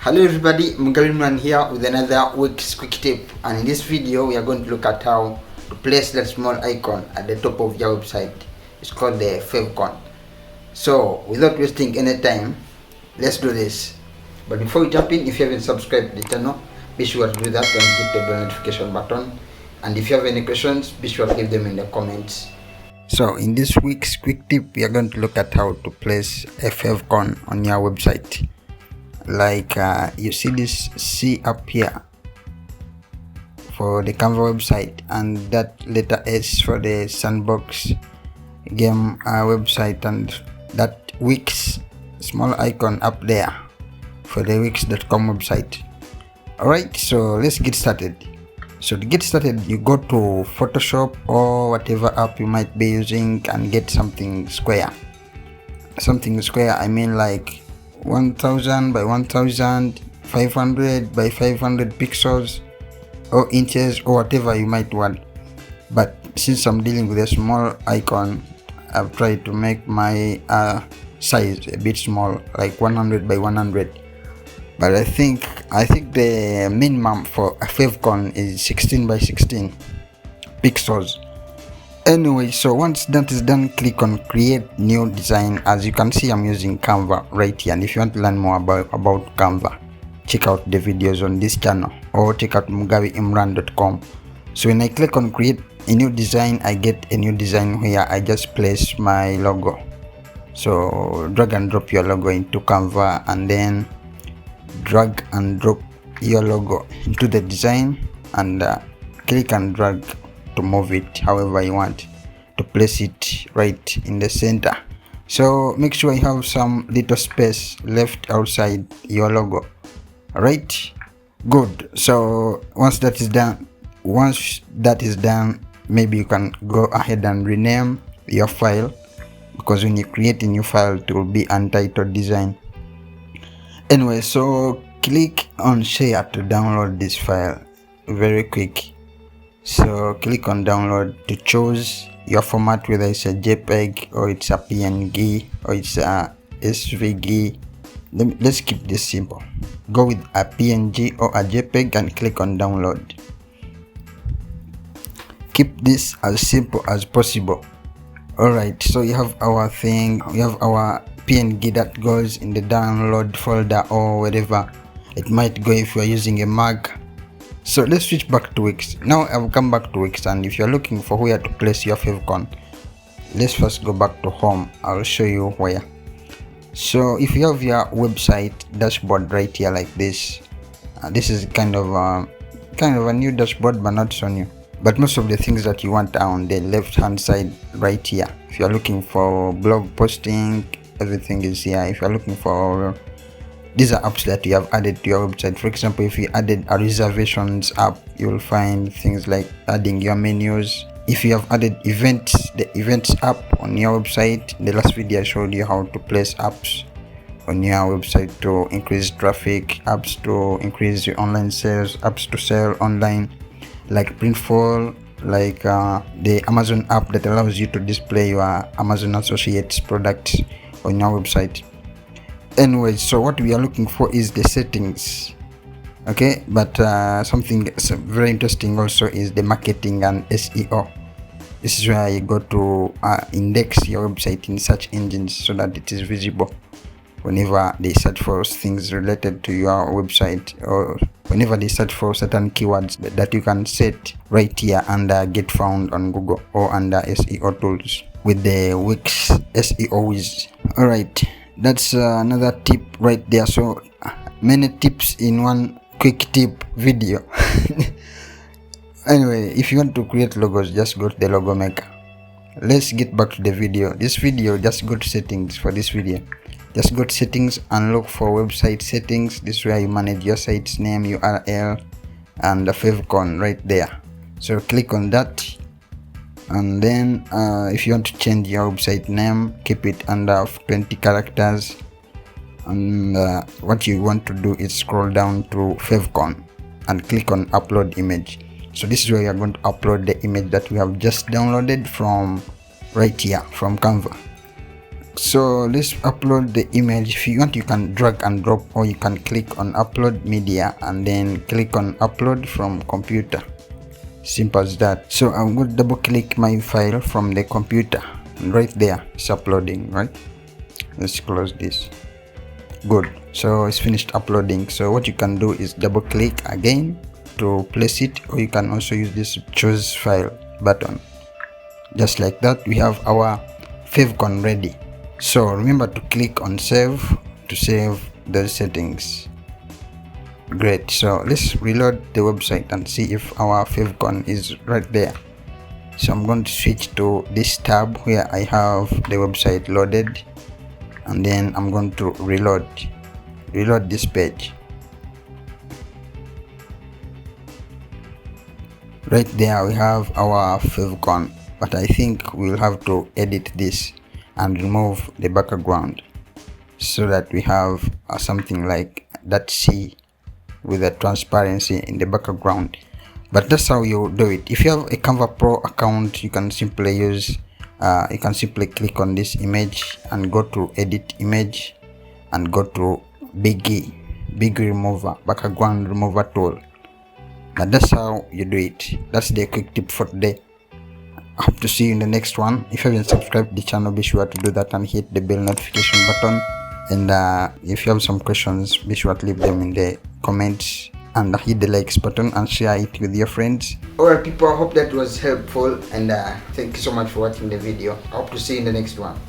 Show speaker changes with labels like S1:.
S1: Hello everybody, Mugariman here with another Wix quick tip, and in this video we are going to look at how to place that small icon at the top of your website. It's called the Favicon. So without wasting any time, let's do this. But before we jump in, if you haven't subscribed to the channel, be sure to do that and hit the bell notification button. And if you have any questions, be sure to leave them in the comments. So in this week's quick tip, we are going to look at how to place a favicon on your website. Like you see this C up here for the Canva website, and that letter S for the sandbox game website, and that Wix small icon up there for the Wix.com website. Alright, so let's get started. So to get started, you go to Photoshop or whatever app you might be using and get something square. Something square, I mean like 1000 by 1000, 500 by 500 pixels or inches or whatever you might want. But since I'm dealing with a small icon, I've tried to make my size a bit small, like 100 by 100. But I think the minimum for a favicon is 16 by 16 pixels. Anyway, so once that is done, click on create new design. As you can see, I'm using Canva right here, and if you want to learn more about Canva, check out the videos on this channel or check out mugabeimran.com. So when I click on create a new design, I get a new design where I just place my logo. So drag and drop your logo into Canva, and then drag and drop your logo into the design, and click and drag to move it however you want to place it right in the center. So make sure you have some little space left outside your logo. Alright, good. So once that is done, maybe you can go ahead and rename your file, because when you create a new file, it will be untitled design. Anyway, so click on share to download this file very quick. So click on download to choose your format, whether it's a JPEG or it's a PNG or it's a SVG. Let's keep this simple. Go with a PNG or a JPEG and click on download. Keep this as simple as possible. Alright, so you have our thing, we have our PNG that goes in the download folder or wherever it might go if you are using a Mac. So let's switch back to Wix. Now I've come back to Wix, and if you're looking for where to place your favicon, let's first go back to home. I'll show you where. So if you have your website dashboard right here like this, this is kind of a new dashboard, but not so new. But most of the things that you want are on the left hand side right here. If you're looking for blog posting, everything is here. If you're looking for, these are apps that you have added to your website. For example, if you added a reservations app, you'll find things like adding your menus. If you have added events, the events app on your website, the last video I showed you how to place apps on your website to increase traffic, apps to increase your online sales, apps to sell online, like Printful, like the Amazon app that allows you to display your Amazon Associates products on your website. Anyway, so what we are looking for is the settings. Okay, but something very interesting also is the marketing and SEO. This is where you go to index your website in search engines so that it is visible whenever they search for things related to your website, or whenever they search for certain keywords that you can set right here under get found on Google or under SEO tools with the Wix SEO Wiz. Alright, that's another tip right there. So many tips in one quick tip video. Anyway, if you want to create logos, just go to the logo maker. Let's get back to the video. This video, just go to settings. For this video, just go to settings and look for website settings. This is where you manage your site's name, URL, and the favicon right there. So click on that, and then if you want to change your website name, keep it under 20 characters. And what you want to do is scroll down to favicon and click on upload image. So this is where you are going to upload the image that we have just downloaded from right here from Canva. So let's upload the image. If you want, you can drag and drop, or you can click on upload media and then click on upload from computer. Simple as that. So I'm going to double click my file from the computer, and right there it's uploading. Right, let's close this. Good. So it's finished uploading. So what you can do is double click again to place it, or you can also use this choose file button. Just like that, we have our favicon ready. So remember to click on save to save those settings. Great. So let's reload the website and see if our favicon is right there. So I'm going to switch to this tab where I have the website loaded, and then I'm going to reload this page. Right there we have our favicon, but I think we'll have to edit this and remove the background so that we have something like that sea with a transparency in the background. But that's how you do it. If you have a Canva Pro account, you can simply use click on this image and go to edit image and go to big remover, background remover tool. But that's how you do it. That's the quick tip for today. I hope to see you in the next one. If you haven't subscribed to the channel, be sure to do that and hit the bell notification button. And if you have some questions, be sure to leave them in the comments, and hit the likes button and share it with your friends. Alright people, I hope that was helpful, and thank you so much for watching the video. I hope to see you in the next one.